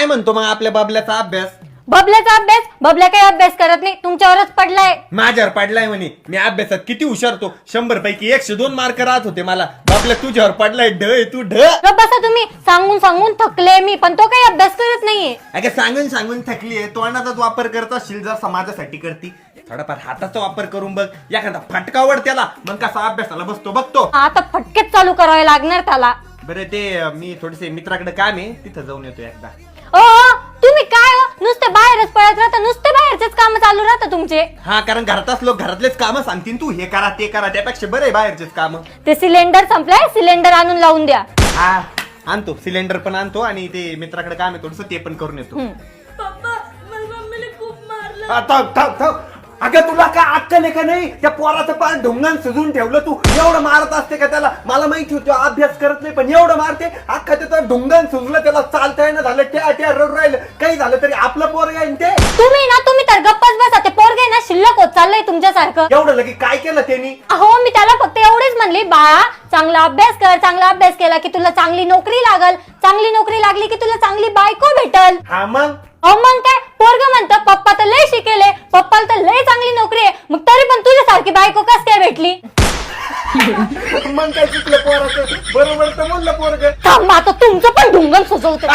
काय म्हणतो मग आपल्या बाबल्याचा अभ्यास? बबल्याचा अभ्यास? बबल्या काही अभ्यास करत नाही, तुमच्यावरच पडलाय. माझ्यावर पडलाय म्हणे. मी अभ्यासात किती हुशारतो, 100 पैकी 102 मार्क राहत होते मला. बाबल्या तुझ्यावर पडलाय ढ, तू ढ. बसा तुम्ही, सांगून सांगून थकले मी, पण तो काही अभ्यास करत नाहीये. अगं सांगून सांगून थकली आहे. तोंडाचाच वापर करत असशील जर समाजासाठी करती. थोडाफार हाताचा वापर करून बघ, एखादा फटकावड त्याला, मग कसा अभ्यासाला बसतो बघतो. आता फटकेच चालू करावे लागणार त्याला. बरं ते मी थोडेसे मित्राकडे काम आहे, तिथं जाऊन येतो एकदा. ओ तुम्ही काय हो, नुसते बाहेरच पळत राहता, नुसते बाहेरचेच काम चालू राहता तुमचे. हा, कारण घरातच लोक घरातलेच काम सांगतील, तू हे करा ते करा, त्यापेक्षा बरं आहे बाहेरचेच काम. ते सिलेंडर संपलाय, सिलेंडर आणून लावून द्या. हा आणतो, सिलेंडर पण आणतो आणि ते मित्राकडे काम आहे थोडस, ते पण करून येतो. पप्पा मला मम्मीने खूप मारलं. थांब. अगं तुला काय अक्कल आहे का नाही? त्या पोराचं पार ढोंगान सजून ठेवलं तू. एवढं मारत असते का त्याला? मला माहिती होतं अभ्यास करत नाही, पण एवढं मारते. अख्खा त्याचं ढोंगान सुजलं, त्याला चालता येणं झालं, त्या रड राहिलं. काही झालं तरी आपलं पोर येईन ते. तुम्ही तर गप्पच बसा. ते पोरगे ना शिल्लक होत चाललंय तुमच्यासारखं. एवढं लगे काय केलं त्यांनी? अहो मी त्याला फक्त एवढेच म्हणली, बाळा चांगला अभ्यास कर, चांगला अभ्यास केला की तुला चांगली नोकरी लागल, चांगली नोकरी लागली की तुला चांगली बायको भेटल. हा मग मग काय पोरग म्हणतं पप्पा तर लय शिकेले, पप्पाला तर लय चांगली नोकरी आहे, मग तरी पण तुझ्यासारखी बायको कस काय भेटली? मग काय शिकलं पोराचं? बरोबर तर म्हणलं पोरग. थांबा आता तुमचं पण ढुंगण सुचवते.